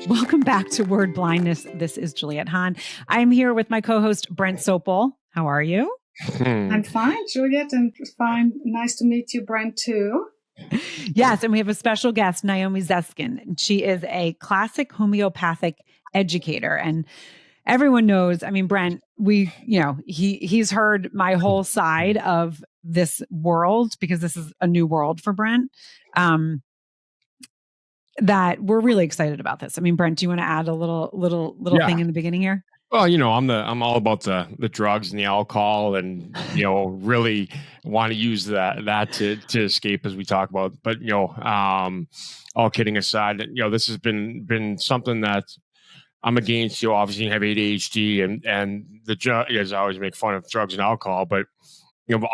Welcome back to Word Blindness. This is Juliet Hahn. I'm here with my co-host, Brent Sopel. How are you? I'm fine, Juliet, and fine. Nice to meet you, Brent, too. Yes, and we have a special guest, Naomi Zeskind. She is a classic homeopathic educator. And everyone knows, I mean, Brent, he's heard my whole side of this world because this is a new world for Brent. That we're really excited about this. I mean, Brent, do you want to add a little thing in the beginning here? Well, I'm all about the drugs and the alcohol, and really want to use that to escape, as we talk about. But all kidding aside, this has been something that I'm against. Obviously you have ADHD, and the guys always make fun of drugs and alcohol, but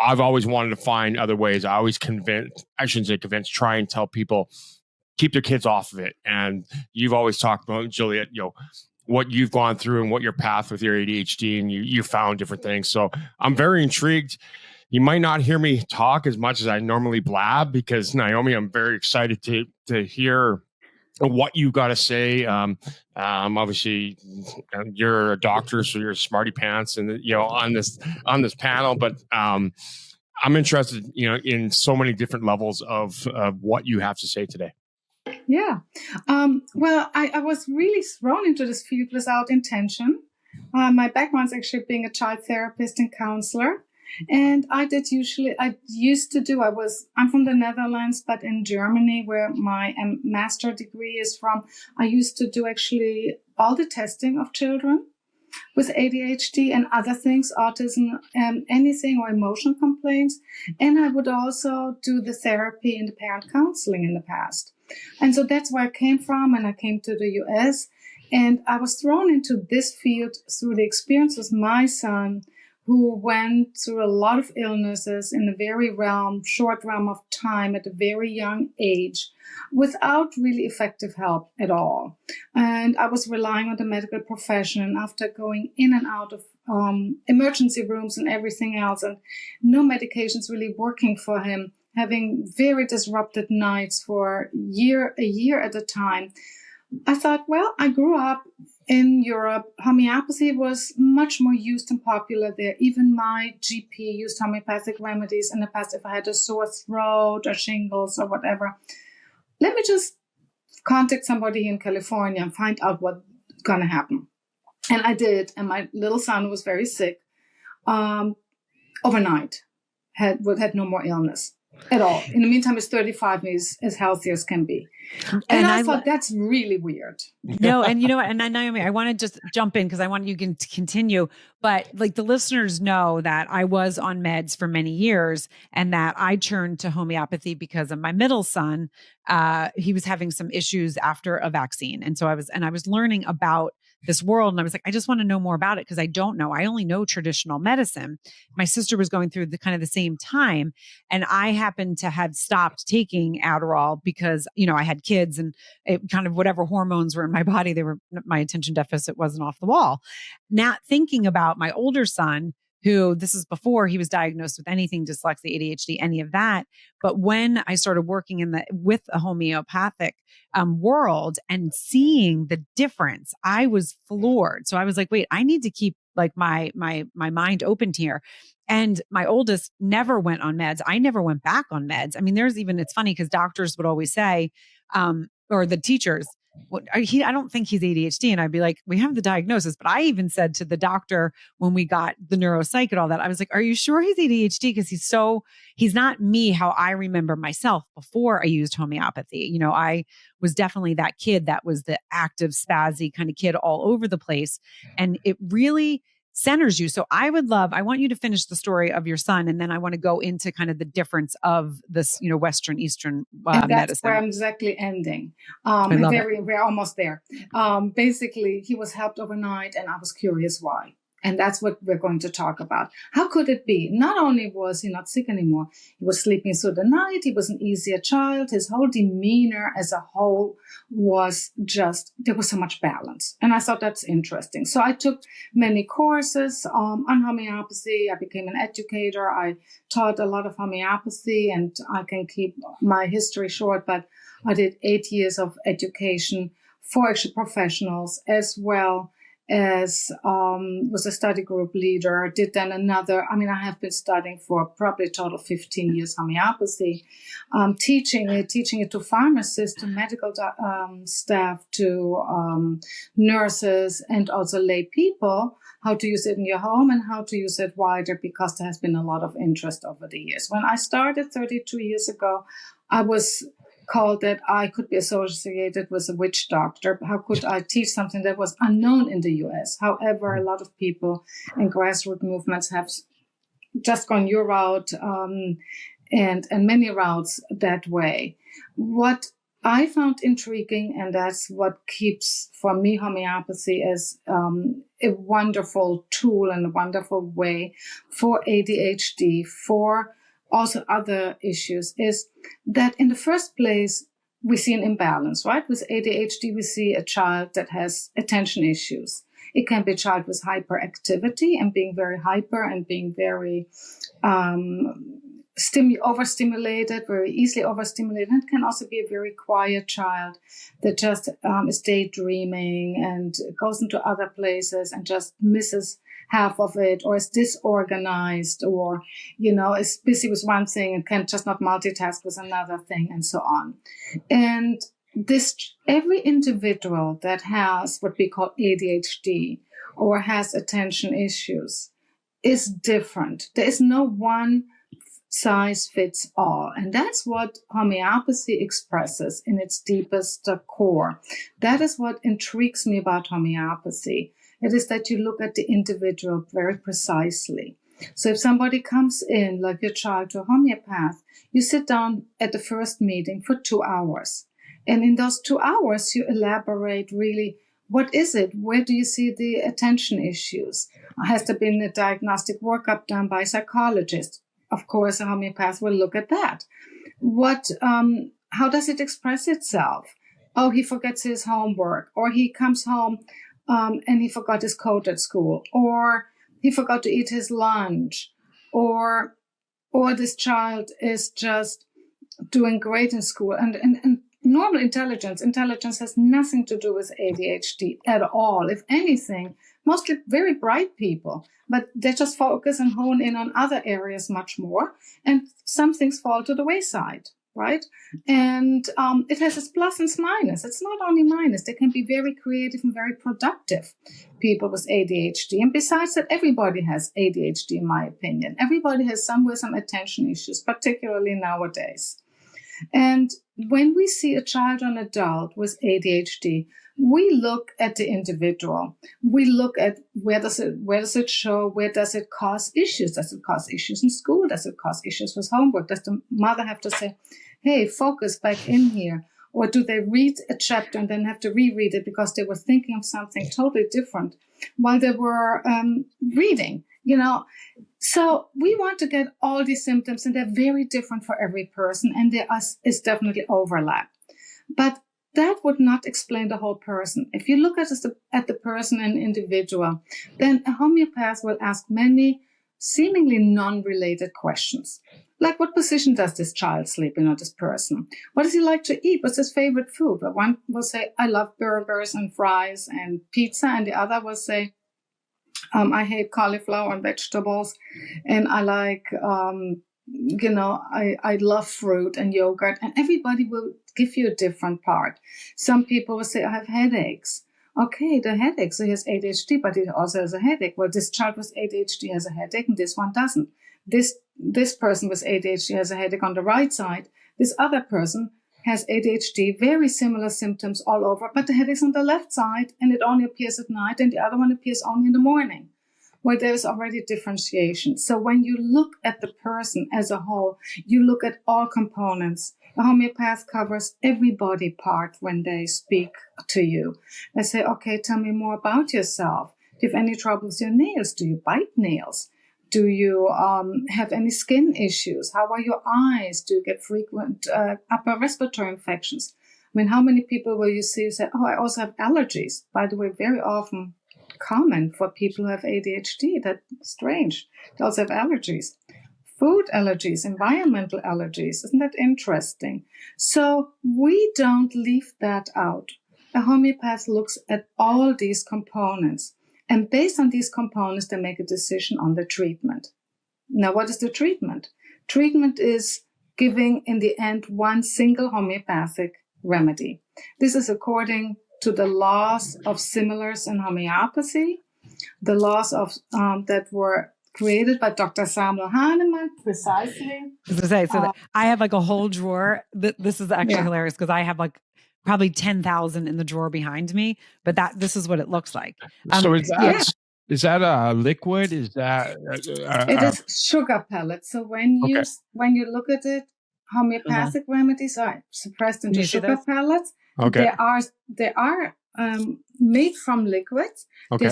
I've always wanted to find other ways. I shouldn't say convince, try and tell people keep their kids off of it. And you've always talked about, Juliet, what you've gone through and what your path with your ADHD, and you found different things. So I'm very intrigued. You might not hear me talk as much as I normally blab because, Naomi, I'm very excited to hear what you got to say. Obviously you're a doctor, so you're smarty pants and on this panel, but I'm interested, in so many different levels of what you have to say today. Yeah. Well, I was really thrown into this field without intention. My background is actually being a child therapist and counselor. And I'm from the Netherlands, but in Germany, where my master degree is from, I used to do actually all the testing of children with ADHD and other things, autism, anything or emotional complaints. And I would also do the therapy and the parent counseling in the past. And so that's where I came from, and I came to the US, and I was thrown into this field through the experience with my son, who went through a lot of illnesses in a very short realm of time at a very young age without really effective help at all. And I was relying on the medical profession, and after going in and out of emergency rooms and everything else, and no medications really working for him, having very disrupted nights for a year at a time, I thought, well, I grew up in Europe. Homeopathy was much more used and popular there. Even my GP used homeopathic remedies in the past if I had a sore throat or shingles or whatever. Let me just contact somebody in California and find out what's going to happen. And I did. And my little son was very sick. Overnight, had no more illness at all. In the meantime, he's 35 and he's as healthy as can be. And I thought that's really weird. No, and you know what? And Naomi, I want to just jump in because I want you to continue. But like the listeners know that I was on meds for many years, and that I turned to homeopathy because of my middle son. He was having some issues after a vaccine, and so I was learning about this world. And I was like, I just want to know more about it because I don't know. I only know traditional medicine. My sister was going through the same time. And I happened to have stopped taking Adderall because, I had kids, and it kind of whatever hormones were in my body, my attention deficit wasn't off the wall. Now thinking about my older son, who this is before he was diagnosed with anything, dyslexia, ADHD, any of that. But when I started working with a homeopathic world and seeing the difference, I was floored. So I was like, wait, I need to keep like my mind open here. And my oldest never went on meds. I never went back on meds. I mean, it's funny because doctors would always say, or the teachers, I don't think he's ADHD. And I'd be like, we have the diagnosis. But I even said to the doctor when we got the neuropsych and all that, I was like, are you sure he's ADHD? Because he's not me how I remember myself before I used homeopathy. I was definitely that kid that was the active, spazzy kind of kid all over the place. And it really centers you. So I want you to finish the story of your son, and then I want to go into kind of the difference of this, Western, Eastern and that's medicine. Where I'm exactly ending. We're almost there. Basically, he was helped overnight, and I was curious why. And that's what we're going to talk about. How could it be? Not only was he not sick anymore, he was sleeping through the night. He was an easier child. His whole demeanor as a whole was there was so much balance. And I thought that's interesting. So I took many courses on homeopathy. I became an educator. I taught a lot of homeopathy, and I can keep my history short, but I did 8 years of education for actually professionals, as well as was a study group leader, did then another, I have been studying for probably a total of 15 years homeopathy, teaching it to pharmacists, to medical staff, to nurses, and also lay people, how to use it in your home and how to use it wider, because there has been a lot of interest over the years. When I started 32 years ago, I was called that I could be associated with a witch doctor. How could I teach something that was unknown in the US? However, a lot of people in grassroots movements have just gone your route, and many routes that way. What I found intriguing, and that's what keeps, for me, homeopathy as a wonderful tool and a wonderful way for ADHD, for also other issues, is that in the first place, we see an imbalance, right? With ADHD, we see a child that has attention issues. It can be a child with hyperactivity and being very hyper and being very overstimulated, very easily overstimulated. And it can also be a very quiet child that just is daydreaming and goes into other places and just misses half of it, or is disorganized, or, is busy with one thing and can just not multitask with another thing, and so on. And every individual that has what we call ADHD or has attention issues is different. There is no one size fits all. And that's what homeopathy expresses in its deepest core. That is what intrigues me about homeopathy. It is that you look at the individual very precisely. So if somebody comes in, like your child, to a homeopath, you sit down at the first meeting for 2 hours. And in those 2 hours, you elaborate really, what is it? Where do you see the attention issues? Has there been a diagnostic workup done by a psychologist? Of course, a homeopath will look at that. How does it express itself? Oh, he forgets his homework, or he comes home and he forgot his coat at school, or he forgot to eat his lunch, or this child is just doing great in school. And normal intelligence has nothing to do with ADHD at all. If anything, mostly very bright people, but they just focus and hone in on other areas much more, and some things fall to the wayside. Right? And it has its plus and its minus. It's not only minus. They can be very creative and very productive, people with ADHD. And besides that, everybody has ADHD, in my opinion. Everybody has somewhere some attention issues, particularly nowadays. And when we see a child or an adult with ADHD, we look at the individual. We look at where does it show? Where does it cause issues? Does it cause issues in school? Does it cause issues with homework? Does the mother have to say, hey, focus back in here? Or do they read a chapter and then have to reread it because they were thinking of something totally different while they were reading? So we want to get all these symptoms, and they're very different for every person, and there is definitely overlap. But that would not explain the whole person. If you look at the person and individual, then a homeopath will ask many seemingly non-related questions. Like, what position does this child sleep in, or this person? What does he like to eat? What's his favorite food? Well, one will say, I love burgers and fries and pizza. And the other will say, I hate cauliflower and vegetables. And I like, I love fruit and yogurt. And everybody will give you a different part. Some people will say, I have headaches. Okay, the headache. So he has ADHD, but he also has a headache. Well, this child with ADHD has a headache, and this one doesn't. This person with ADHD has a headache on the right side. This other person has ADHD, very similar symptoms all over, but the headache's on the left side, and it only appears at night, and the other one appears only in the morning, where there's already differentiation. So when you look at the person as a whole, you look at all components. The homeopath covers every body part when they speak to you. They say, okay, tell me more about yourself. Do you have any trouble with your nails? Do you bite nails? Do you have any skin issues? How are your eyes? Do you get frequent upper respiratory infections? I mean, how many people will you see who say, oh, I also have allergies? By the way, very often common for people who have ADHD. That's strange. They also have allergies. Food allergies, environmental allergies. Isn't that interesting? So we don't leave that out. a homeopath looks at all these components. And based on these components, they make a decision on the treatment. Now, what is the treatment? Treatment is giving, in the end, one single homeopathic remedy. This is according to the laws of similars in homeopathy, the laws of that were created by Dr. Samuel Hahnemann, precisely. I have like a whole drawer. This is actually hilarious because I have like probably 10,000 in the drawer behind me, but this is what it looks like. So is that a liquid? Is that it is sugar pellets. So when you look at it, homeopathic remedies are suppressed into sugar pellets. Okay. They are made from liquids. Okay.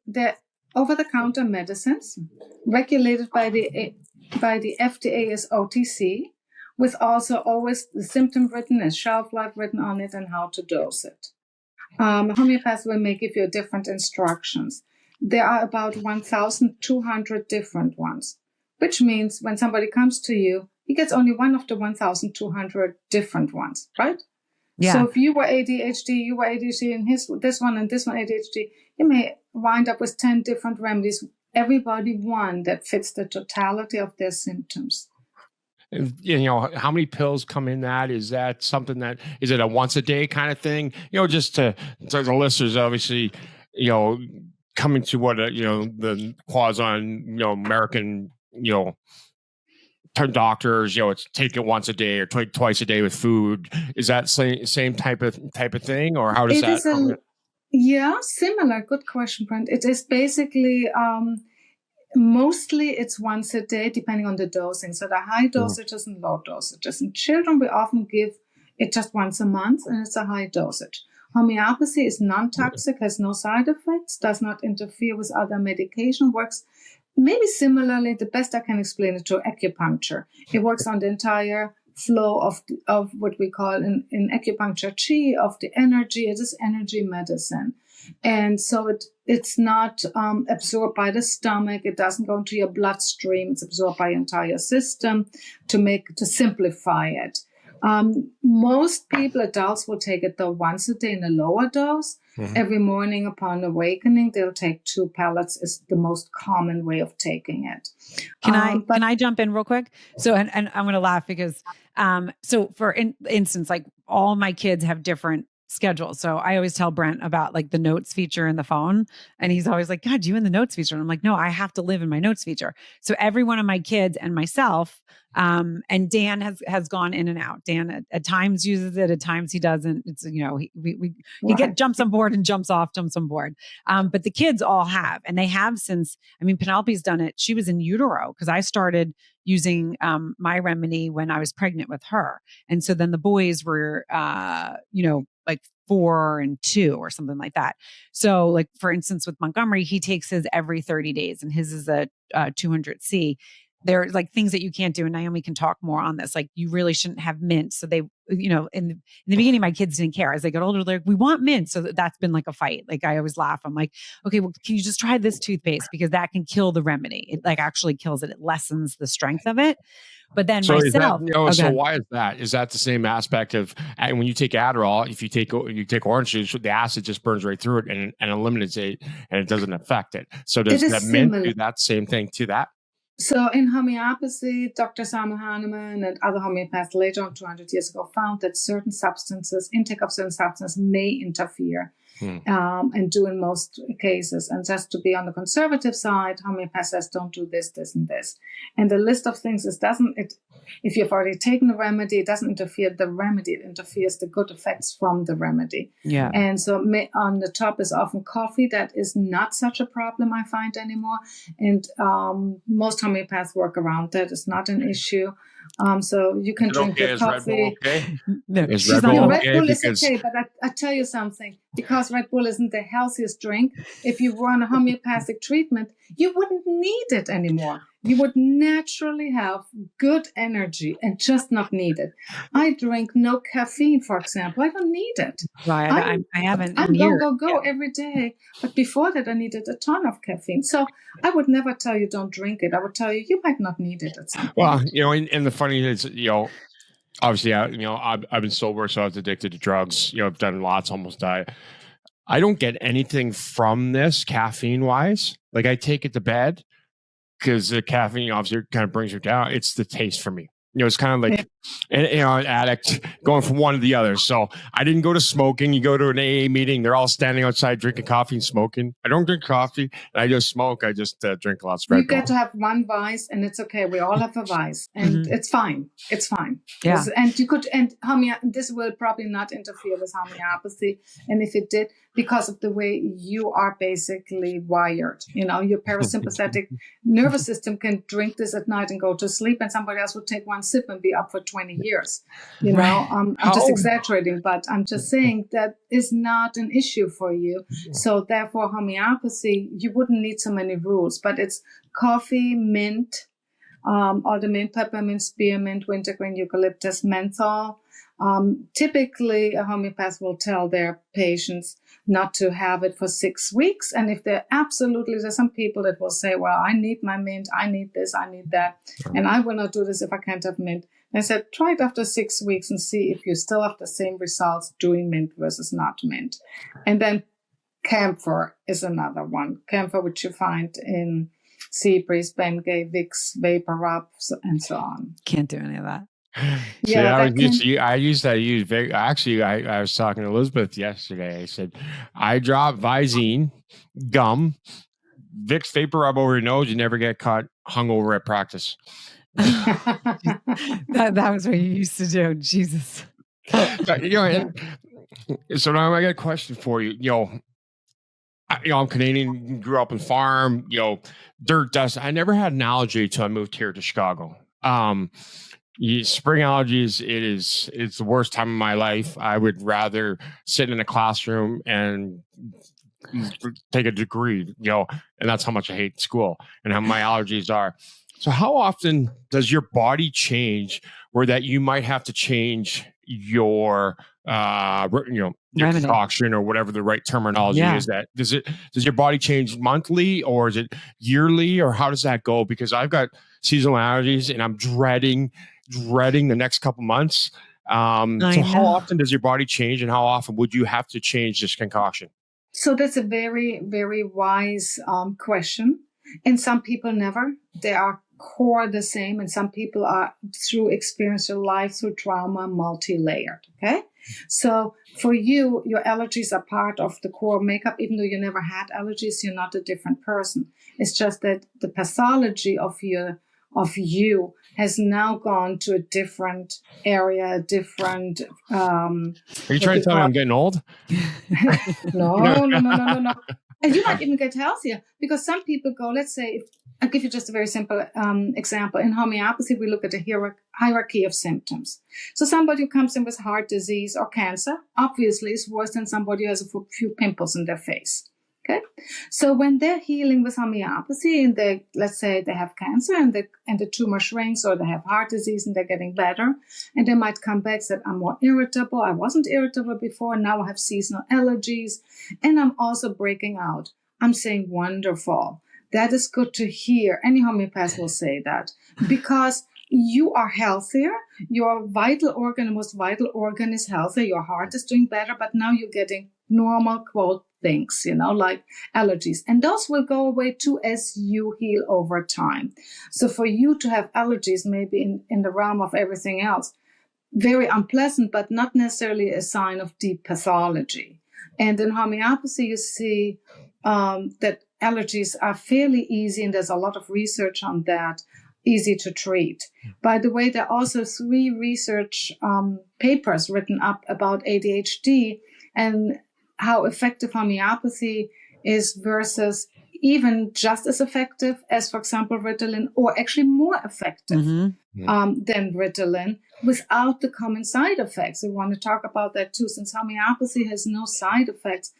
They're over-the-counter medicines regulated by the FDA as OTC, with also always the symptom written and shelf life written on it and how to dose it. Homeopaths will give you different instructions. There are about 1,200 different ones, which means when somebody comes to you, he gets only one of the 1,200 different ones, right? Yeah. So if you were ADHD, and this one ADHD, you may wind up with 10 different remedies, everybody one that fits the totality of their symptoms. And, how many pills come in that? Is that something is it a once a day kind of thing? Just to the listeners, obviously, coming to what, the clause on, American, doctors, it's take it once a day or twice a day with food. Is that same type of thing, or how does that? Similar. Good question, Brent. It is basically, mostly it's once a day, depending on the dosing. So the high dosages and low dosages. In children, we often give it just once a month, and it's a high dosage. Homeopathy is non-toxic, has no side effects, does not interfere with other medication, works maybe similarly, the best I can explain it to acupuncture. It works on the entire flow of what we call in acupuncture chi, of the energy. It is energy medicine. And so it's not absorbed by the stomach. It doesn't go into your bloodstream. It's absorbed by your entire system to simplify it. Most people, adults, will take it though once a day in a lower dose. Mm-hmm. Every morning upon awakening, they'll take 2 pellets is the most common way of taking it. Can I jump in real quick? So, and I'm going to laugh because, so for instance, like all my kids have different schedules. So I always tell Brent about like the notes feature in the phone. And he's always like, God, you in the notes feature. And I'm like, no, I have to live in my notes feature. So every one of my kids and myself, and Dan has gone in and out. Dan at times uses it, at times he doesn't. It's, he jumps on board and jumps off, jumps on board. But the kids all have, and they have since, Penelope's done it. She was in utero because I started using my remedy when I was pregnant with her. And so then the boys were, like 4 and 2 or something like that. So like, for instance, with Montgomery, he takes his every 30 days and his is a 200C. There are like things that you can't do. And Naomi can talk more on this. Like you really shouldn't have mint. So they, in the beginning, my kids didn't care. As they got older, they're like, we want mint. So that's been like a fight. Like I always laugh. I'm like, okay, well, can you just try this toothpaste? Because that can kill the remedy. It like actually kills it. It lessens the strength of it. But then so myself. So why is that? Is that the same aspect of when you take Adderall? If you take orange juice, the acid just burns right through it and eliminates it, and it doesn't affect it. So does that mint do that same thing to that? So in homeopathy, Dr. Samuel Hahnemann and other homeopaths later on 200 years ago found that intake of certain substances may interfere and do in most cases. And just to be on the conservative side, homeopath says don't do this, this, and this. And the list of things if you've already taken the remedy, it doesn't interfere the remedy, it interferes the good effects from the remedy. Yeah. And so on the top is often coffee. That is not such a problem, I find, anymore. And most homeopaths work around that. It's not an issue. So you can drink the coffee. Is Red Bull okay? Red Bull is okay, but I tell you something. Because Red Bull isn't the healthiest drink, if you were on a homeopathic treatment, you wouldn't need it anymore. You would naturally have good energy and just not need it. I drink no caffeine, for example. I don't need it. Right. I haven't. I'm go every day. But before that, I needed a ton of caffeine. So I would never tell you don't drink it. I would tell you might not need it at some point. Well, and the funny is, obviously, I've been sober, so I was addicted to drugs. I've done lots, almost died. I don't get anything from this caffeine wise. Like I take it to bed because the caffeine obviously kind of brings you down. It's the taste for me. It's kind of like an addict going from one to the other. So I didn't go to smoking. You go to an AA meeting, they're all standing outside drinking coffee and smoking. I don't drink coffee, and I just smoke. I just drink a lot of Red You get to have one vice, and it's okay. We all have a vice, and it's fine. It's fine. Yeah. This will probably not interfere with homeopathy, and if it did, because of the way you are basically wired, your parasympathetic nervous system can drink this at night and go to sleep, and somebody else would take one sip and be up for 20 years. I'm just exaggerating, but I'm just saying that is not an issue for you. So therefore, homeopathy, you wouldn't need so many rules, but it's coffee, mint, all the mint, peppermint, spearmint, wintergreen, eucalyptus, menthol. Typically, a homeopath will tell their patients not to have it for 6 weeks. And if there's some people that will say, well, I need my mint, I need this, I need that, and I will not do this if I can't have mint. And I said, try it after 6 weeks and see if you still have the same results doing mint versus not mint. And then camphor is another one. Camphor, which you find in sea breeze, Bengay, Vicks, vapor rubs, and so on. Can't do any of that. I was talking to Elizabeth yesterday. I said, I drop Visine, gum, Vicks vapor rub over your nose. You never get caught hungover at practice. that was what you used to do. Jesus. So now I got a question for you. I'm Canadian, grew up in farm, dirt, dust. I never had an allergy until I moved here to Chicago. Spring allergies, it's the worst time of my life. I would rather sit in a classroom and take a degree, and that's how much I hate school and how my allergies are. So how often does your body change where that you might have to change your your concoction or whatever the right terminology is? That does your body change monthly or is it yearly, or how does that go? Because I've got seasonal allergies and I'm dreading the next couple months. So how often does your body change, and how often would you have to change this concoction? So that's a very, very wise question. And some people never. They are core the same, and some people are, through experiential life, through trauma, multi-layered. Okay, so for you, your allergies are part of the core makeup. Even though you never had allergies, you're not a different person. It's just that the pathology of you has now gone to a different area, a different. Are you trying to tell me I'm getting old? No. And you might even get healthier, because some people go, let's say, I'll give you just a very simple example. In homeopathy, we look at a hierarchy of symptoms. So somebody who comes in with heart disease or cancer, obviously is worse than somebody who has a few pimples in their face. Okay, so when they're healing with homeopathy, and let's say they have cancer and the tumor shrinks, or they have heart disease and they're getting better, and they might come back and say, I'm more irritable. I wasn't irritable before. Now I have seasonal allergies, and I'm also breaking out. I'm saying, wonderful. That is good to hear. Any homeopath will say that, because you are healthier. Your vital organ, the most vital organ, is healthier. Your heart is doing better, but now you're getting normal, quote, things, like allergies. And those will go away too as you heal over time. So for you to have allergies, maybe in the realm of everything else, very unpleasant, but not necessarily a sign of deep pathology. And in homeopathy, you see that allergies are fairly easy, and there's a lot of research on that, easy to treat. By the way, there are also 3 research papers written up about ADHD and how effective homeopathy is versus even just as effective as, for example, Ritalin, or actually more effective than Ritalin, without the common side effects. We want to talk about that too. Since homeopathy has no side effects,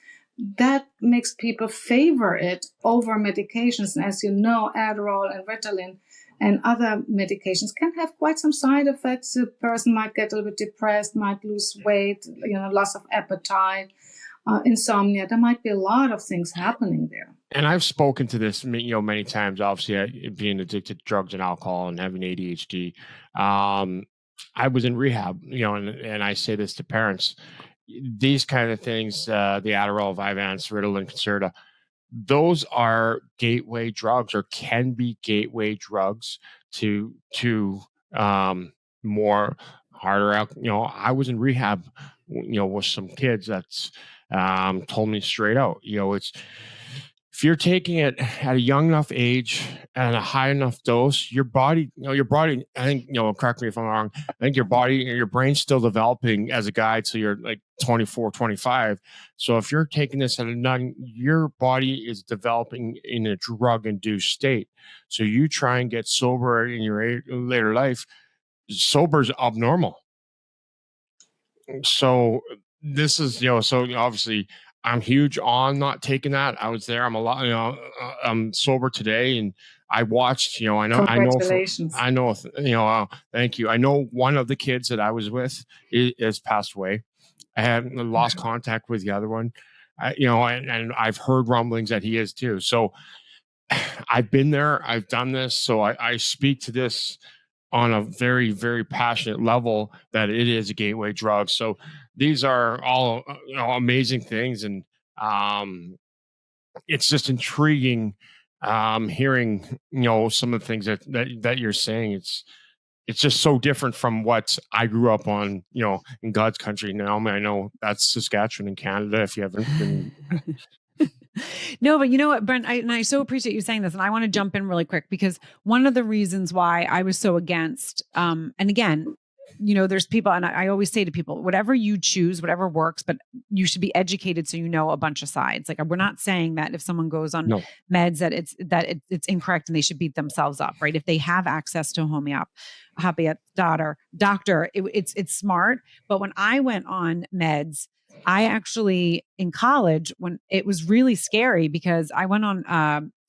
that makes people favor it over medications. And as you know, Adderall and Ritalin and other medications can have quite some side effects. The person might get a little bit depressed, might lose weight, loss of appetite, insomnia. There might be a lot of things happening there. And I've spoken to this, many times, obviously, being addicted to drugs and alcohol and having ADHD. I was in rehab, and I say this to parents, these kind of things, the Adderall, Vyvanse, Ritalin, Concerta, those are gateway drugs, or can be gateway drugs to more harder out. I was in rehab, with some kids that's told me straight out, it's, if you're taking it at a young enough age and a high enough dose, your body, I think, correct me if I'm wrong, I think your body, your brain's still developing as a guide. So you're like 24, 25. So if you're taking this at a young, your body is developing in a drug induced state. So you try and get sober in your later life, sober is abnormal. So this is, so obviously I'm huge on not taking that. I was there. I'm a lot, I'm sober today, and I watched, Congratulations. Thank you. I know one of the kids that I was with is passed away. I had lost contact with the other one, and I've heard rumblings that he is too. So I've been there, I've done this. So I speak to this on a very, very passionate level, that it is a gateway drug. So these are all, amazing things. And it's just intriguing hearing, some of the things that you're saying. It's just so different from what I grew up on, in God's country. Naomi, I know that's Saskatchewan in Canada, if you haven't been. No, but you know what, Brent, I so appreciate you saying this. And I want to jump in really quick, because one of the reasons why I was so against, and again, there's people, and I always say to people, whatever you choose, whatever works, but you should be educated so you know a bunch of sides. Like, we're not saying that if someone goes on meds that it's incorrect and they should beat themselves up, right? If they have access to a homeopathic doctor, it's smart. But when I went on meds, I actually, in college, when it was really scary, because I went on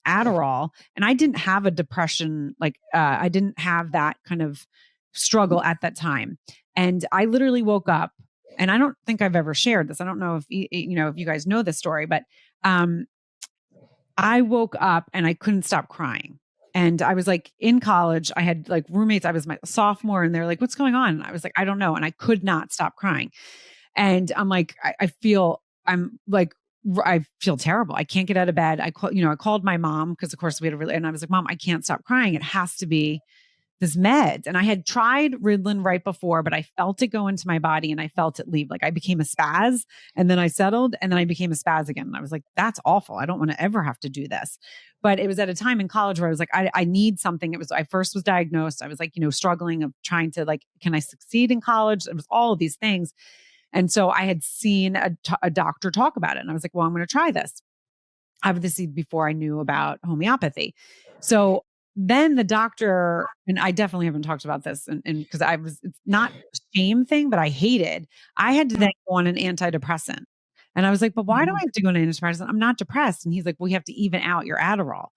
Adderall, and I didn't have a depression. I didn't have that kind of struggle at that time. And I literally woke up, and I don't think I've ever shared this. I don't know if if you guys know this story, but I woke up and I couldn't stop crying. And I was like, in college, I had like roommates. I was my sophomore, and they're like, "What's going on?" And I was like, "I don't know." And I could not stop crying. And I'm like, I feel terrible. I can't get out of bed. I called my mom, because of course and I was like, "Mom, I can't stop crying. It has to be this meds." And I had tried Ritalin right before, but I felt it go into my body, and I felt it leave. Like, I became a spaz, and then I settled, and then I became a spaz again. And I was like, that's awful. I don't want to ever have to do this. But it was at a time in college where I was like, I need something. I first was diagnosed. I was like, struggling of trying to can I succeed in college? It was all of these things. And so I had seen a doctor talk about it, and I was like, well, I'm going to try this. Obviously, before I knew about homeopathy. So then the doctor, and I definitely haven't talked about this, and because it's not a shame thing, but I had to then go on an antidepressant. And I was like, but why do I have to go on an antidepressant? I'm not depressed. And he's like, well, you have to even out your Adderall.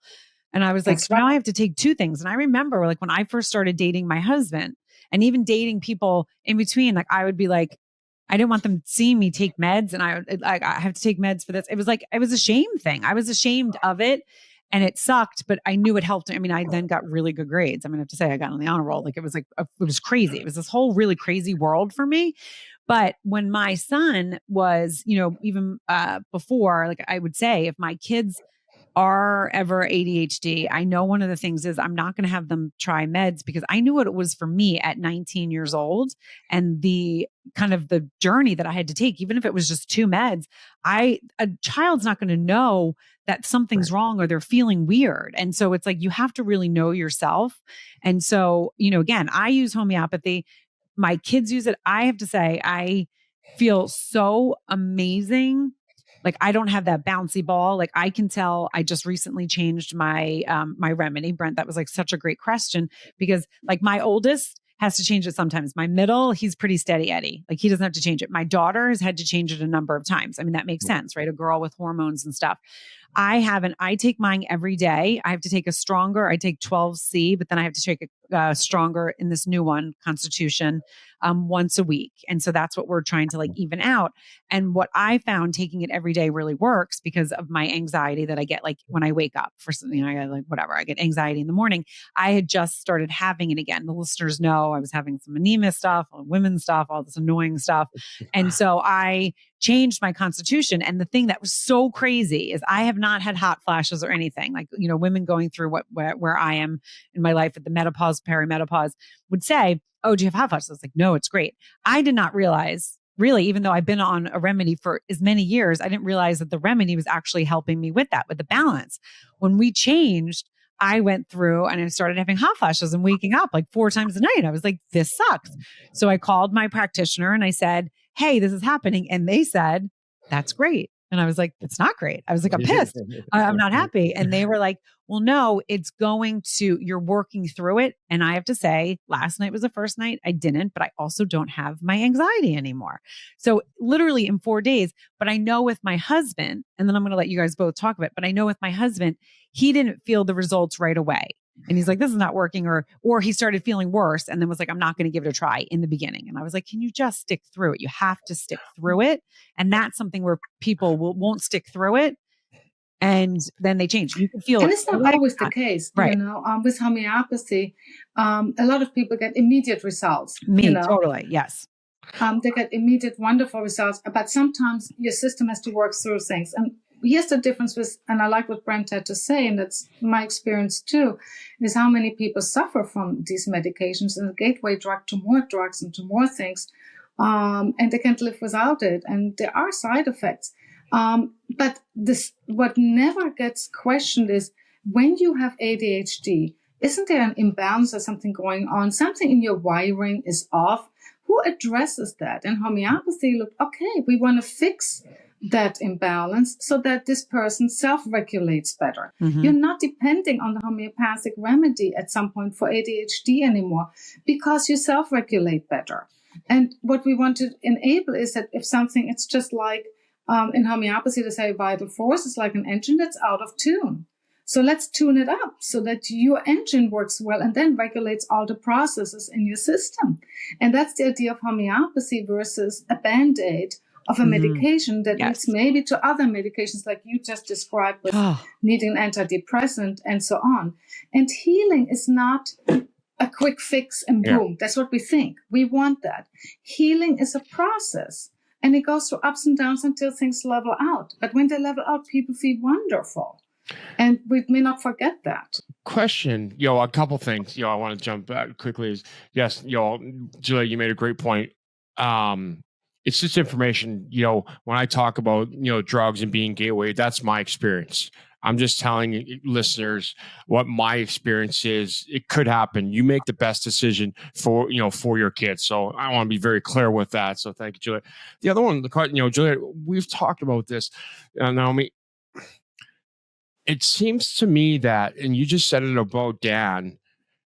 And I was like, so now I have to take two things. And I remember when I first started dating my husband, and even dating people in between, I would be like, I didn't want them seeing me take meds, and I have to take meds for this. It was a shame thing. I was ashamed of it, and it sucked, but I knew it helped. I mean, I then got really good grades. I'm going to have to say I got on the honor roll. It was crazy. It was this whole really crazy world for me. But when my son was, even before, I would say, if my kids are ever ADHD, I know one of the things is I'm not going to have them try meds, because I knew what it was for me at 19 years old, and the kind of the journey that I had to take, even if it was just two meds. A child's not going to know that something's wrong, or they're feeling weird. And so it's like, you have to really know yourself. And so, again, I use homeopathy. My kids use it. I have to say, I feel so amazing. I don't have that bouncy ball. I can tell I just recently changed my my remedy. Brent, that was such a great question, because my oldest has to change it sometimes. My middle, he's pretty steady Eddie. He doesn't have to change it. My daughter has had to change it a number of times. I mean, that makes sense, right? A girl with hormones and stuff. I take mine every day. I have to take I take 12C, but then I have to take a stronger in this new one, Constitution, once a week. And so that's what we're trying to like even out. And what I found taking it every day really works because of my anxiety that I get like when I wake up for something, I get like whatever, I get anxiety in the morning. I had just started having it again. The listeners know I was having some anemia stuff, women's stuff, all this annoying stuff. And so I changed my constitution. And the thing that was so crazy is I have not had hot flashes or anything like, women going through where I am in my life at the menopause, perimenopause would say, oh, do you have hot flashes? I was like, no, it's great. I did not realize really, even though I've been on a remedy for as many years, I didn't realize that the remedy was actually helping me with that, with the balance. When we changed, I went through and I started having hot flashes and waking up like 4 times a night. I was like, this sucks. So I called my practitioner and I said, hey, this is happening. And they said, that's great. And I was like, it's not great. I was like, I'm pissed. I'm not happy. And they were like, well, no, you're working through it. And I have to say, last night was the first night I didn't, but I also don't have my anxiety anymore. So literally in 4 days, but I know with my husband, and then I'm going to let you guys both talk about it, but I know with my husband, he didn't feel the results right away. And he's like, this is not working, or he started feeling worse and then was like, I'm not going to give it a try in the beginning. And I was like, can you just stick through it? You have to stick through it. And that's something where people won't stick through it. And then they change. You can feel and it. it's not always the case, right? With homeopathy, a lot of people get immediate results. Totally, yes. They get immediate, wonderful results, but sometimes your system has to work through things. And here's the difference and I like what Brent had to say, and that's my experience too, is how many people suffer from these medications and a gateway drug to more drugs and to more things, and they can't live without it. And there are side effects. But what never gets questioned is when you have ADHD, isn't there an imbalance or something going on? Something in your wiring is off. Who addresses that? And homeopathy looked, okay, we want to fix that imbalance so that this person self-regulates better. Mm-hmm. You're not depending on the homeopathic remedy at some point for ADHD anymore because you self-regulate better. And what we want to enable is that if something, it's just like in homeopathy, they say vital force is like an engine that's out of tune. So let's tune it up so that your engine works well and then regulates all the processes in your system. And that's the idea of homeopathy versus a Band-Aid of a medication that leads maybe to other medications like you just described with needing an antidepressant and so on. And healing is not a quick fix and boom. That's what we think. We want that. Healing is a process. And it goes through ups and downs until things level out. But when they level out, people feel wonderful. And we may not forget that. Question, a couple things, I want to jump back quickly is, yes, Julia, you made a great point. It's just information, when I talk about, drugs and being gateway, that's my experience. I'm just telling listeners what my experience is. It could happen. You make the best decision for your kids. So I want to be very clear with that. So thank you, Julia. The other one, Julia, we've talked about this, Naomi. It seems to me that, and you just said it about Dan,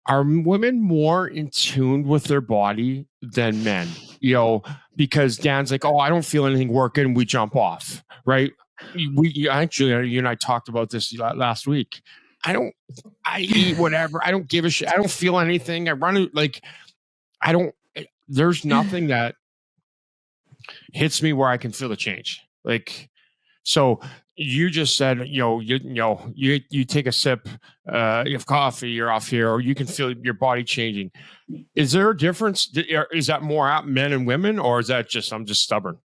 are women more in tune with their body than men? Because Dan's like, oh, I don't feel anything working. We jump off, right? Actually, you and I talked about this last week. I eat whatever. I don't give a shit. I don't feel anything. I run it there's nothing that hits me where I can feel the change. So you just said, you take a sip of coffee, you're off here, or you can feel your body changing. Is there a difference? Is that more at men and women, or is that just, I'm just stubborn?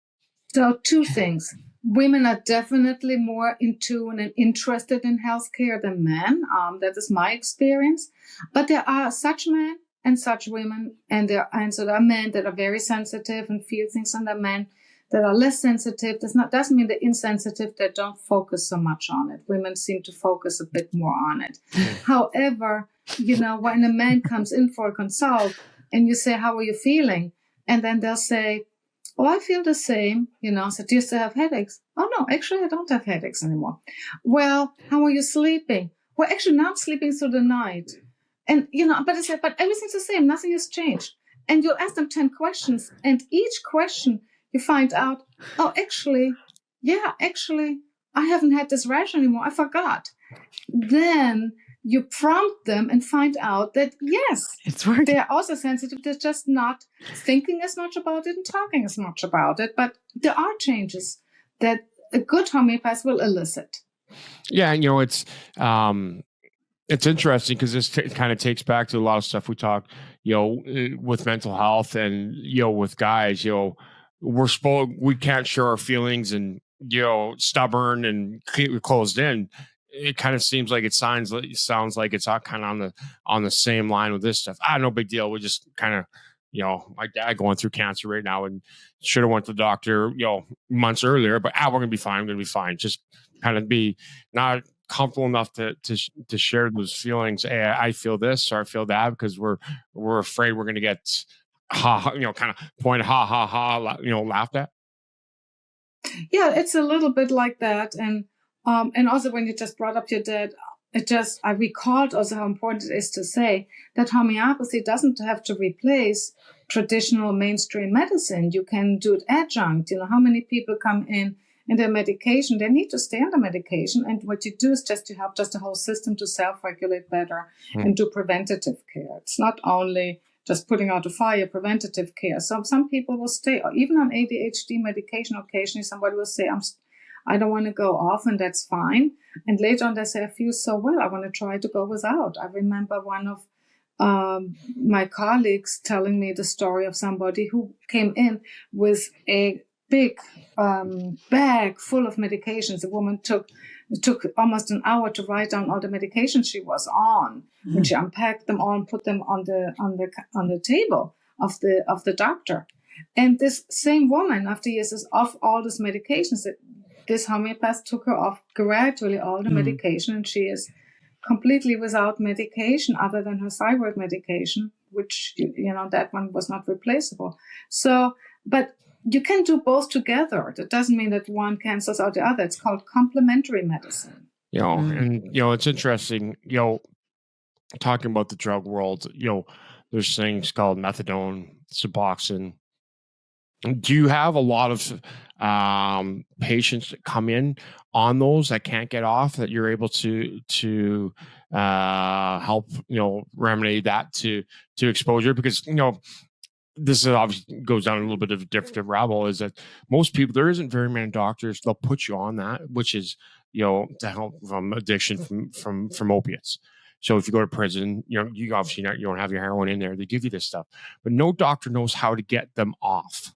So 2 things. Women are definitely more in tune and interested in healthcare than men. That is my experience. But there are such men and such women, and so there are men that are very sensitive and feel things, and there are men that are less sensitive. Doesn't mean they're insensitive, they don't focus so much on it. Women seem to focus a bit more on it. However, when a man comes in for a consult and you say, how are you feeling? And then they'll say, oh, I feel the same, so do you still have headaches? Oh, no, actually, I don't have headaches anymore. Well, how are you sleeping? Well, actually, now I'm sleeping through the night. And, but everything's the same. Nothing has changed. And you'll ask them 10 questions. And each question you find out, oh, actually, I haven't had this rash anymore. I forgot. Then you prompt them and find out that, yes, It's working. they're also sensitive. They're just not thinking as much about it and talking as much about it. But there are changes that a good homeopath will elicit. Yeah, it's interesting because this kind of takes back to a lot of stuff we talk, with mental health and with guys, we can't share our feelings and stubborn and closed in. It kind of seems like it sounds like it's all kind of on the same line with this stuff. No big deal. We just kind of, my dad going through cancer right now and should have went to the doctor, months earlier, but we're going to be fine. I'm going to be fine. Just kind of be not comfortable enough to share those feelings. Hey, I feel this or I feel that, because we're afraid we're going to get kind of point laughed at. Yeah, it's a little bit like that. And also when you just brought up your dad, I recalled also how important it is to say that homeopathy doesn't have to replace traditional mainstream medicine. You can do it adjunct. How many people come in their medication, they need to stay on the medication. And what you do is you help the whole system to self-regulate better and do preventative care. It's not only just putting out a fire, preventative care. So some people will stay, even on ADHD medication. Occasionally somebody will say, I don't want to go off, and that's fine. And later on they say, I feel so well, I want to try to go without. I remember one of my colleagues telling me the story of somebody who came in with a big bag full of medications. The woman took almost an hour to write down all the medications she was on. And she unpacked them all and put them on the table of the doctor. And this same woman, after years, is off all these medications. This homeopath took her off gradually all the medication, and she is completely without medication other than her thyroid medication, which that one was not replaceable. So, but you can do both together. That doesn't mean that one cancels out the other. It's called complementary medicine. And it's interesting, talking about the drug world, there's things called methadone, Suboxone. Do you have a lot of patients that come in on those that can't get off, that you're able to help, remedy that to exposure? Because, this is obviously goes down a little bit of a different rabbit, is that most people, there isn't very many doctors, they'll put you on that, which is, to help from addiction from opiates. So if you go to prison, you obviously you don't have your heroin in there. They give you this stuff, but no doctor knows how to get them off.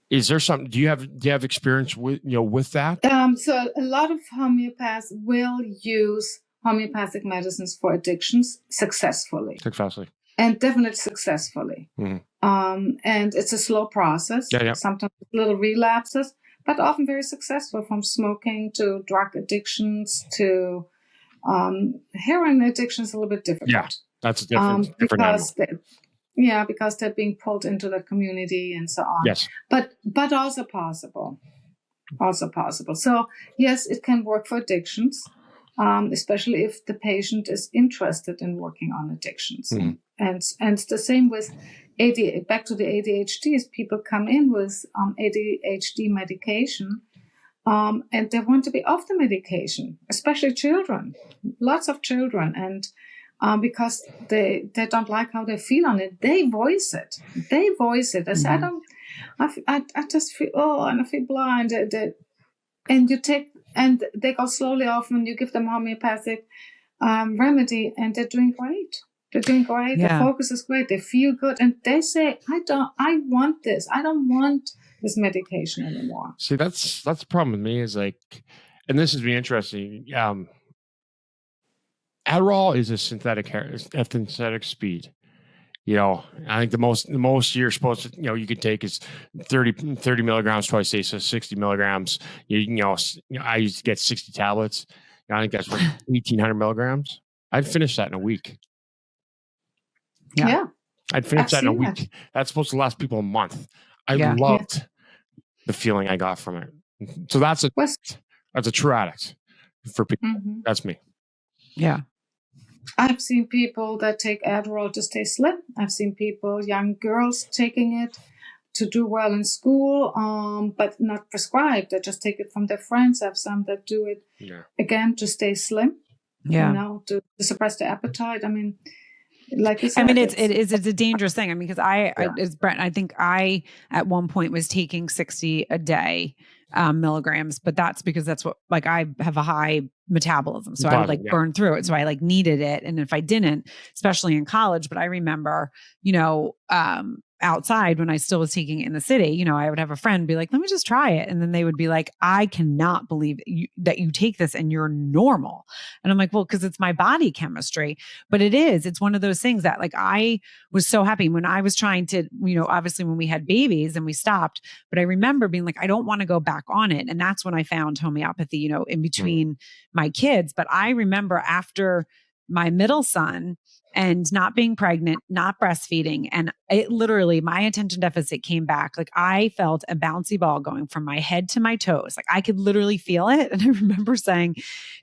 Is there something? Do you have experience with that? So a lot of homeopaths will use homeopathic medicines for addictions successfully. And definitely successfully. And it's a slow process. Sometimes little relapses, but often very successful, from smoking to drug addictions to heroin addictions. A little bit difficult. Yeah, that's a different because they're being pulled into the community and so on. Yes, but also possible. So yes, it can work for addictions, especially if the patient is interested in working on addictions. And it's the same with ADHD. Back to the ADHD, is people come in with ADHD medication, and they want to be off the medication, especially children, lots of children. And because they don't like how they feel on it, they voice it. They say, I just feel, and I feel blind. And they go slowly off, and you give them homeopathic remedy, and they're doing great. Yeah. The focus is great. They feel good. And they say, I want this. I don't want this medication anymore. See, that's the problem with me, is like, and this has been interesting. Adderall is a synthetic speed. I think the most you're supposed to, you could take is 30 milligrams twice a day, so 60 milligrams. I used to get 60 tablets. I think that's 1,800 milligrams. I'd finish that in a week. Yeah. I'd finish that in a week. That's supposed to last people a month. I loved the feeling I got from it. So that's a true addict for people. That's me. Yeah. I've seen people that take Adderall to stay slim. I've seen people, young girls, taking it to do well in school, but not prescribed. They just take it from their friends. I have some that do it again to stay slim, to suppress the appetite. I mean, like you said, I mean, it's a dangerous thing. I mean, because as Brent, I think I at one point was taking 60 a day milligrams, but that's because that's what, like, I have a high metabolism. So I would like burn through it. So I like needed it. And if I didn't, especially in college, but I remember, outside when I still was taking it in the city, I would have a friend be like, let me just try it. And then they would be like, I cannot believe that you take this and you're normal. And I'm like, well, because it's my body chemistry, but it's one of those things that, like, I was so happy when I was trying to, obviously when we had babies and we stopped, but I remember being like, I don't want to go back on it. And that's when I found homeopathy, in between my kids. But I remember after my middle son and not being pregnant, not breastfeeding. And it literally, my attention deficit came back. Like, I felt a bouncy ball going from my head to my toes. Like, I could literally feel it. And I remember saying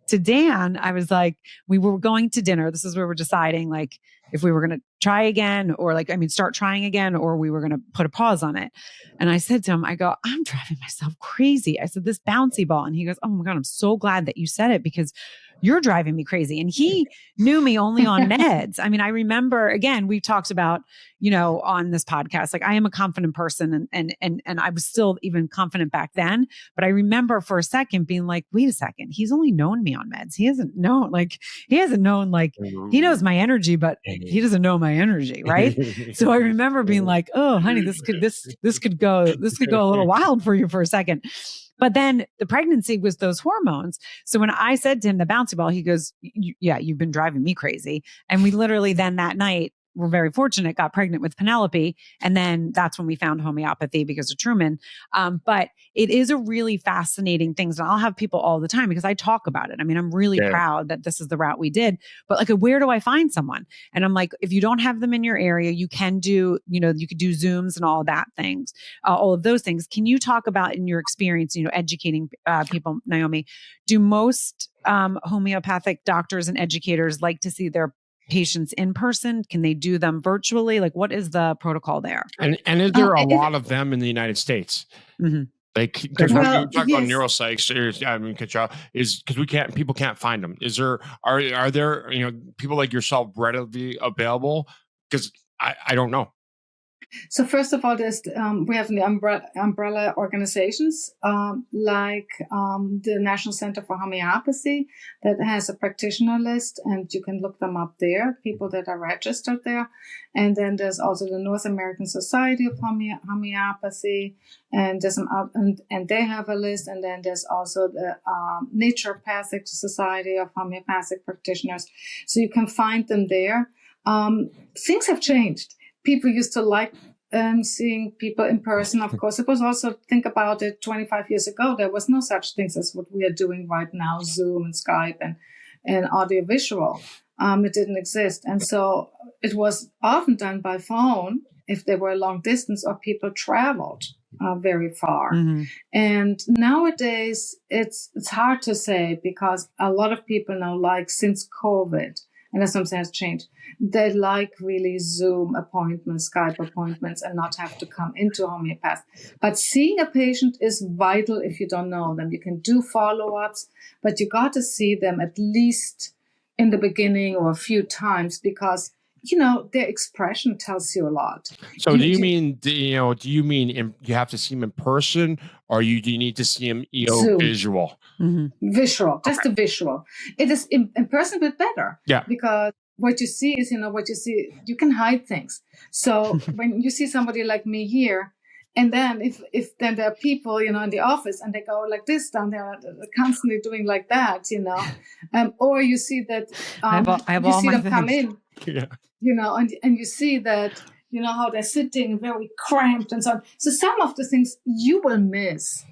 to Dan, I was like, we were going to dinner. This is where we're deciding, like, if we were going to try again or start trying again, or we were going to put a pause on it. And I said to him, I go, I'm driving myself crazy. I said, this bouncy ball. And he goes, oh my God, I'm so glad that you said it because you're driving me crazy. And he knew me only on meds. I mean, I remember, again, we talked about, on this podcast, like, I am a confident person and I was still even confident back then. But I remember for a second being like, wait a second, he's only known me on meds. He hasn't known, he knows my energy, but he doesn't know my energy. Right. So I remember being like, oh, honey, this could go a little wild for you for a second. But then the pregnancy was those hormones. So when I said to him, the bouncy ball, he goes, you've been driving me crazy. And we literally then that night, we're very fortunate, got pregnant with Penelope. And then that's when we found homeopathy because of Truman. But it is a really fascinating thing. And I'll have people all the time because I talk about it. I mean, I'm really proud that this is the route we did, but like, where do I find someone? And I'm like, if you don't have them in your area, you can do, you could do Zooms and all of those things. Can you talk about, in your experience, educating people, Naomi, do most homeopathic doctors and educators like to see their patients in person? Can they do them virtually? Like, what is the protocol there? And is there a lot of them in the United States? Mm-hmm. Like, because when you talk about neuropsychs, I mean, is because people can't find them. Are there people like yourself readily available? Because I don't know. So first of all, we have the umbrella organizations like the National Center for Homeopathy that has a practitioner list, and you can look them up there, people that are registered there. And then there's also the North American Society of Homeopathy, and there's and they have a list. And then there's also the Naturopathic Society of Homeopathic Practitioners. So you can find them there. Things have changed. People used to like seeing people in person. Of course, it was also, think about it, 25 years ago, there was no such things as what we are doing right now, Zoom and Skype and audiovisual. It didn't exist. And so it was often done by phone if they were a long distance or people traveled very far. Mm-hmm. And nowadays, it's hard to say because a lot of people now, like since COVID, and that's something has changed, they like really Zoom appointments, Skype appointments, and not have to come into homeopath. But seeing a patient is vital if you don't know them. You can do follow-ups, but you got to see them at least in the beginning or a few times because, their expression tells you a lot. So do you mean you have to see them in person, or do you need to see them visual? Mm-hmm. Visual, just a visual. It is in person, but better. Yeah. Because what you see is, what you see, you can hide things. So when you see somebody like me here, and then if then there are people, in the office and they go like this down there, constantly doing like that, or you see that I have all see my them things. come in, yeah. And you see that, how they're sitting very cramped and so on. So some of the things you will miss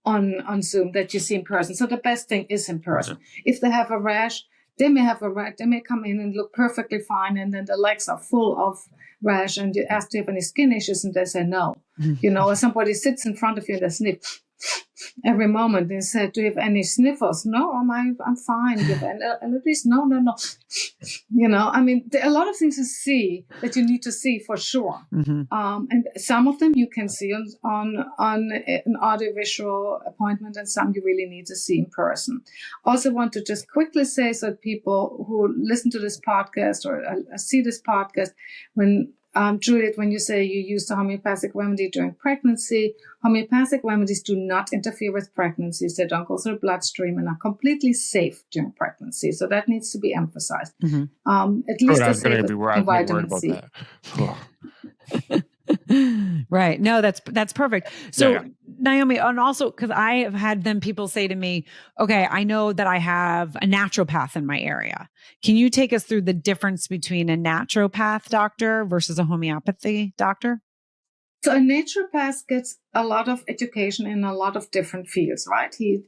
on Zoom that you see in person. So the best thing is in person. Okay. If they have a rash, they may have a rash. They may come in and look perfectly fine, and then the legs are full of rash, and you ask, do you have any skin issues? And they say no. Mm-hmm. Or somebody sits in front of you and they sniff. every moment. They said, "Do you have any sniffles?" "No, I'm fine." "Do you have any allergies?" "No, no, no." I mean, there are a lot of things to see that you need to see for sure. Mm-hmm. And some of them you can see on an audiovisual appointment, and some you really need to see in person. Also want to just quickly say, so that people who listen to this podcast or see this podcast, when Juliet, when you say you use the homeopathic remedy during pregnancy, homeopathic remedies do not interfere with pregnancies. They don't go through the bloodstream and are completely safe during pregnancy. So that needs to be emphasized. Mm-hmm. At least I'm going to be worried vitamin about C. that. Right. No, that's perfect. So Yeah. Naomi, and also because I have had people say to me, okay, I know that I have a naturopath in my area. Can you take us through the difference between a naturopath doctor versus a homeopathy doctor? So a naturopath gets a lot of education in a lot of different fields, right? He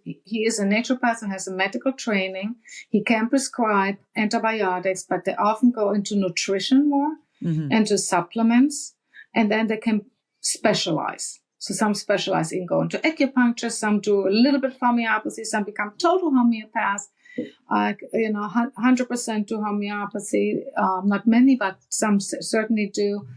is a naturopath and has a medical training. He can prescribe antibiotics, but they often go into nutrition more, and to supplements, and then they can specialize. So some specialize in going to acupuncture, some do a little bit of homeopathy, some become total homeopaths. 100% do homeopathy. Not many, but some certainly do.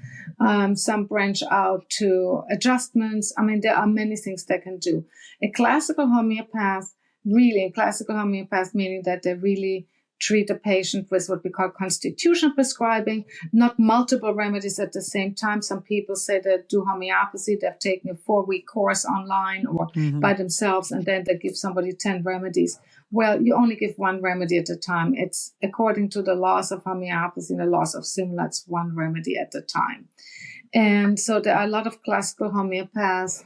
Some branch out to adjustments. I mean, there are many things they can do. A classical homeopath, meaning that they really treat a patient with what we call constitutional prescribing, not multiple remedies at the same time. Some people say they do homeopathy, they've taken a 4-week course online or by themselves, and then they give somebody 10 remedies. Well, you only give one remedy at a time. It's according to the laws of homeopathy and the laws of similar, it's one remedy at a time. And so there are a lot of classical homeopaths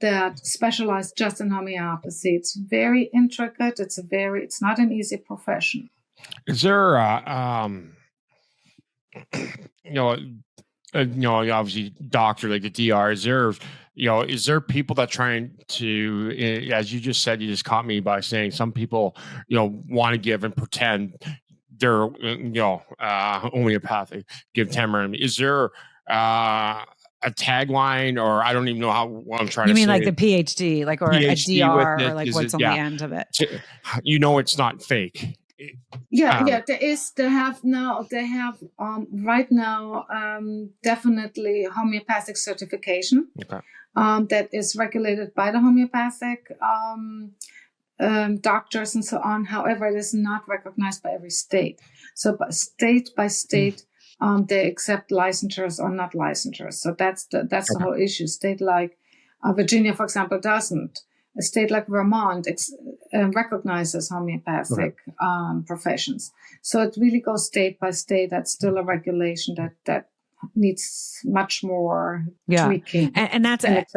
that specialize just in homeopathy. It's very intricate. It's not an easy profession. Is there, obviously doctor like the DR, is there people that trying to, as you just said, you just caught me by saying some people, want to give and pretend they're, homeopathic, give 10 remedies. Is there, a tagline, or I don't even know what I'm trying to say. You mean like the PhD, or PhD a DR, or what's on the end of it? It's not fake. Yeah, they have right now definitely homeopathic certification. Okay. That is regulated by the homeopathic doctors and so on. However, it is not recognized by every state. So by state, they accept licensures or not licensures. So that's the whole issue. State like Virginia, for example, doesn't. A state like Vermont recognizes homeopathic professions. So it really goes state by state. That's still a regulation that needs much more tweaking. And that's and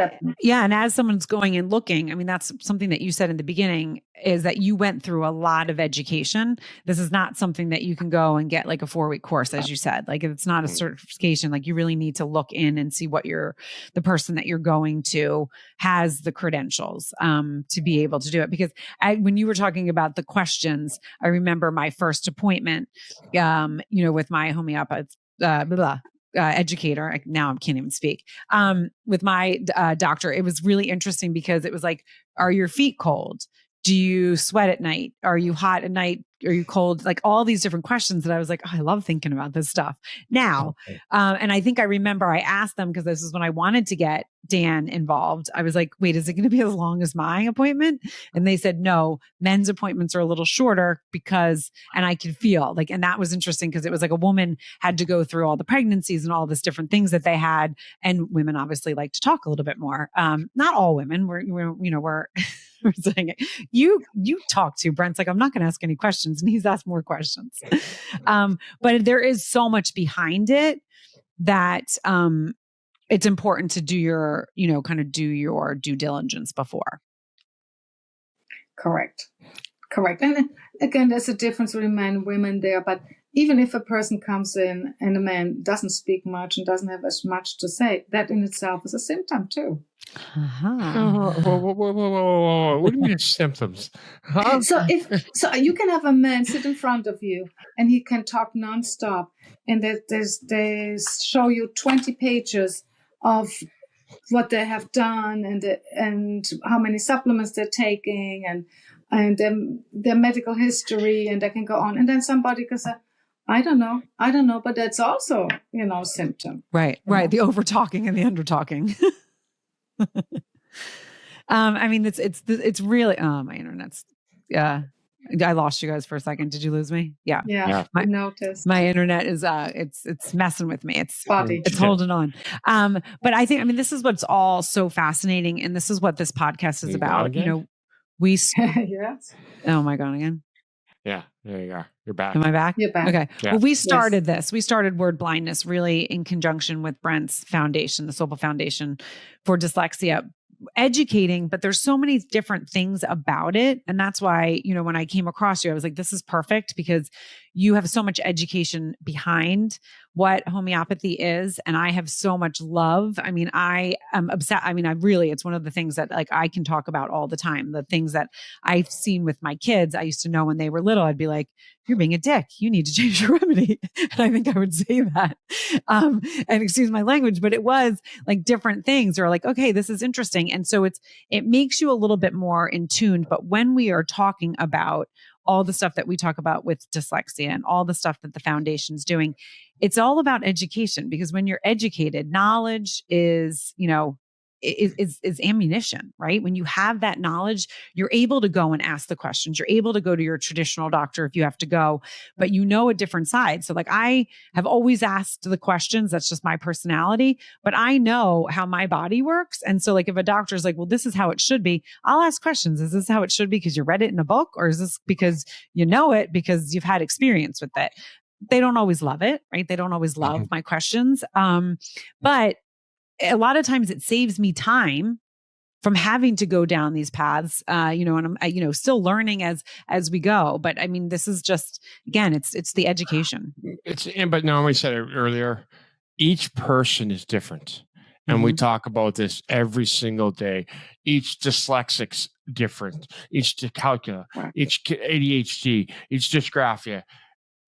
as someone's going and looking, I mean, that's something that you said in the beginning, is that you went through a lot of education. This is not something that you can go and get like a 4-week course, as you said. Like, it's not a certification. Like, you really need to look in and see what the person that you're going to has the credentials to be able to do it. Because when you were talking about the questions, I remember my first appointment, with my homeopath, educator. Now I can't even speak. With my doctor, it was really interesting because it was like, are your feet cold? Do you sweat at night? Are you hot at night? Are you cold? Like, all these different questions that I was like, I love thinking about this stuff now. And I think I remember I asked them, because this is when I wanted to get Dan involved. I was like, wait, is it going to be as long as my appointment? And they said, no, men's appointments are a little shorter and I could feel like, and that was interesting because it was like a woman had to go through all the pregnancies and all this different things that they had. And women obviously like to talk a little bit more. Not all women. We're saying it. You talk to Brent's like, I'm not going to ask any questions. And he's asked more questions. But there is so much behind it that it's important to do your due diligence before. Correct. And again, there's a difference between men and women there. But even if a person comes in and a man doesn't speak much and doesn't have as much to say, that in itself is a symptom too. Whoa. What do you mean symptoms? Huh? So you can have a man sit in front of you and he can talk nonstop, and they show you 20 pages of what they have done and how many supplements they're taking and their medical history, and they can go on. And then somebody can say, I don't know, but that's also, symptom. Right. The over talking and the under talking. I mean, it's really, my internet's, I lost you guys for a second. Did you lose me? Yeah. I noticed. My internet is, it's messing with me. It's holding on. But I think, this is what's all so fascinating. And this is what this podcast is about. Yes. Oh my God, again. Yeah, there you are. You're back. Am I back? You're back. Okay. Yeah. Well, we started this. We started Word Blindness really in conjunction with Brent's foundation, the Sobel Foundation for Dyslexia, educating, but there's so many different things about it. And that's why, when I came across you, I was like, this is perfect because you have so much education behind what homeopathy is. And I have so much love. I am obsessed. It's one of the things that I can talk about all the time. The things that I've seen with my kids, I used to know when they were little, I'd be like, you're being a dick. You need to change your remedy. And I think I would say that, and excuse my language, but it was like different things or like, okay, this is interesting. And so it makes you a little bit more in tune. But when we are talking about all the stuff that we talk about with dyslexia and all the stuff that the foundation's doing, it's all about education, because when you're educated, knowledge is ammunition, right? When you have that knowledge, you're able to go and ask the questions. You're able to go to your traditional doctor if you have to go, but a different side. So I have always asked the questions. That's just my personality, but I know how my body works. And so if a doctor's like, well, this is how it should be, I'll ask questions. Is this how it should be because you read it in a book? Or is this because you know it because you've had experience with it? They don't always love it, right? They don't always love my questions. But a lot of times it saves me time from having to go down these paths, and I'm, still learning as we go. But this is just, again, it's the education. But Naomi said it earlier, each person is different. And we talk about this every single day. Each dyslexic's different. Each dyscalculia, each ADHD, each dysgraphia,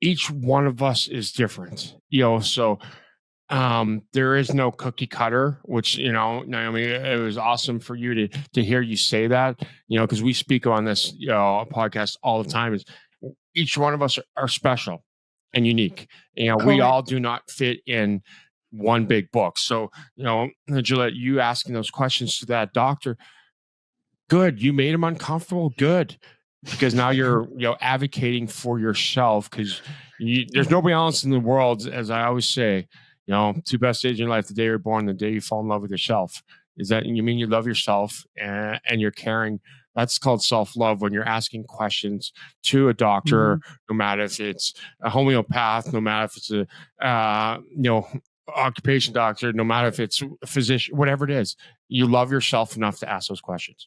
each one of us is different, so there is no cookie cutter, which, Naomi, it was awesome for you to hear you say that, because we speak on this, podcast all the time, is each one of us are special and unique. We all do not fit in one big book. So, Juliet, you asking those questions to that doctor, good. You made him uncomfortable. Good. Because now you're, advocating for yourself, because there's nobody else in the world, as I always say, two best days in your life: the day you're born, the day you fall in love with yourself. Is that you mean you love yourself and you're caring? That's called self-love. When you're asking questions to a doctor, no matter if it's a homeopath, no matter if it's a occupation doctor, no matter if it's a physician, whatever it is, you love yourself enough to ask those questions.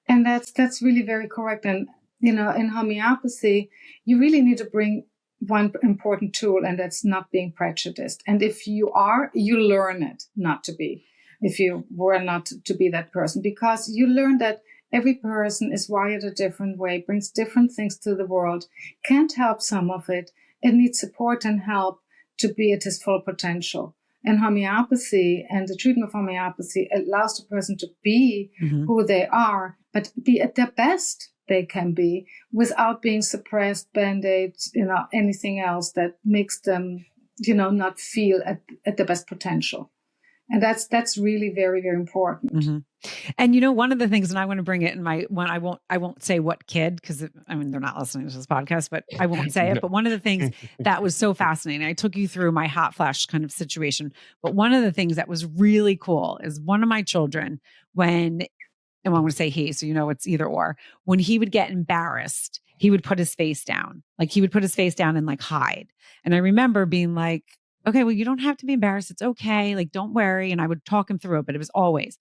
And that's really very correct. And, in homeopathy, you really need to bring one important tool, and that's not being prejudiced. And if you are, you learn it not to be, if you were not to be that person, because you learn that every person is wired a different way, brings different things to the world, can't help some of it, and needs support and help to be at his full potential. And homeopathy and the treatment of homeopathy allows the person to be who they are, but be at their best they can be without being suppressed, band-aids, anything else that makes them, not feel at the best potential. And that's really very, very important. And one of the things, and I want to bring it in my one, I won't say what kid, because they're not listening to this podcast, but I won't say it. But one of the things that was so fascinating, I took you through my hot flash kind of situation. But one of the things that was really cool is one of my children, and I want to say he, so it's either or, when he would get embarrassed, he would put his face down. He would put his face down and hide. And I remember being like, okay, well, you don't have to be embarrassed. It's okay. Don't worry. And I would talk him through it, but it was always.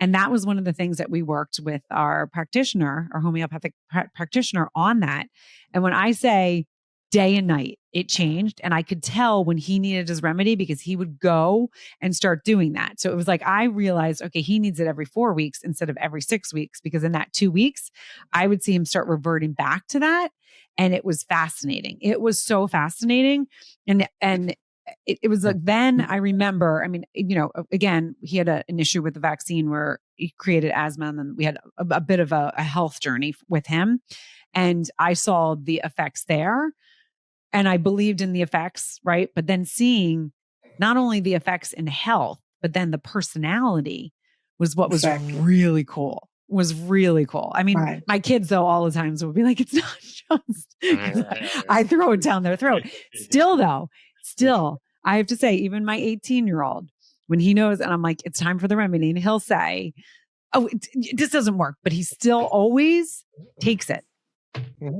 And that was one of the things that we worked with our practitioner, our homeopathic practitioner, on that. And when I say day and night, it changed. And I could tell when he needed his remedy, because he would go and start doing that. So it was I realized, okay, he needs it every 4 weeks instead of every 6 weeks, because in that 2 weeks, I would see him start reverting back to that. And it was fascinating. It was so fascinating. And it was like, then I remember, I mean, again, he had an issue with the vaccine where he created asthma, and then we had a bit of a health journey with him. And I saw the effects there, and I believed in the effects, right? But then seeing not only the effects in health, but then the personality was what was really cool. I mean, my kids, though, all the times would be like, it's not just, I throw it down their throat. Still, I have to say, even my 18-year-old, when he knows, and I'm like, it's time for the remedy, and he'll say, oh, this doesn't work, but he still always takes it.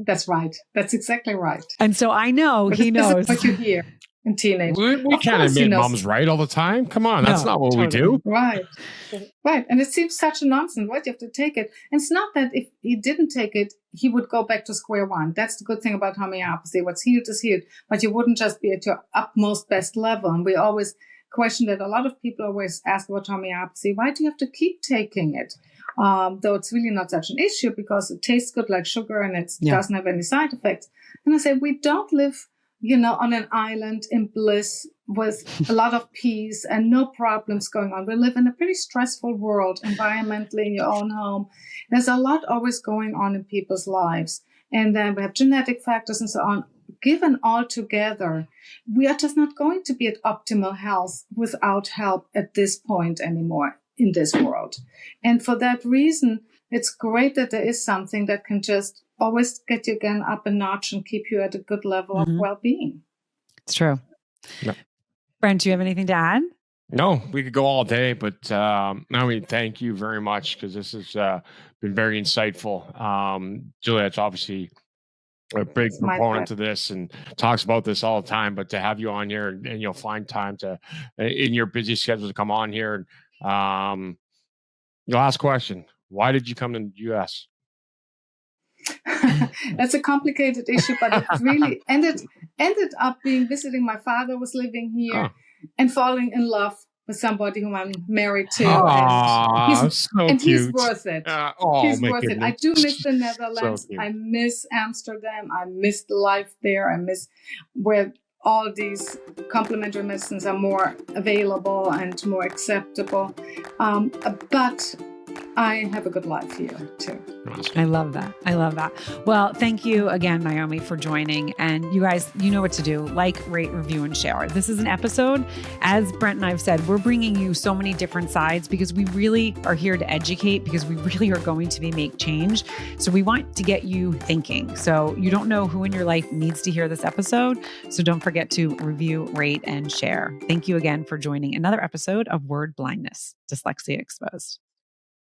That's right. That's exactly right. And so I know he knows. What you hear in teenage. We can't admit mom's right all the time. Come on, that's not what we do. Right. And it seems such a nonsense. Right? You have to take it. And it's not that if he didn't take it, he would go back to square one. That's the good thing about homeopathy. What's healed is healed. But you wouldn't just be at your utmost best level. And we always question that. A lot of people always ask about homeopathy. Why do you have to keep taking it? Though it's really not such an issue because it tastes good like sugar and it doesn't have any side effects. And I say, we don't live, on an island in bliss with a lot of peace and no problems going on. We live in a pretty stressful world, environmentally, in your own home. There's a lot always going on in people's lives. And then we have genetic factors and so on. Given all together, we are just not going to be at optimal health without help at this point anymore in this world. And for that reason, it's great that there is something that can just always get you again up a notch and keep you at a good level of well-being. It's true. Yeah. Brent, do you have anything to add? No, we could go all day, but Naomi, thank you very much because this has been very insightful. Juliet's obviously a big proponent to this and talks about this all the time, but to have you on here and you'll find time to, in your busy schedule, to come on here. And the last question, why did you come to the U.S.? That's a complicated issue, but it really ended up being visiting. My father was living here and falling in love with somebody whom I'm married to. He's worth it. He's worth it. I do miss the Netherlands. So I miss Amsterdam. I miss life there. I miss where all these complementary medicines are more available and more acceptable. But I have a good life here too. I love that. Well, thank you again, Naomi, for joining. And you guys, you know what to do. Like, rate, review, and share. This is an episode, as Brent and I have said, we're bringing you so many different sides because we really are here to educate, because we really are going to make change. So we want to get you thinking. So you don't know who in your life needs to hear this episode. So don't forget to review, rate, and share. Thank you again for joining another episode of Word Blindness, Dyslexia Exposed.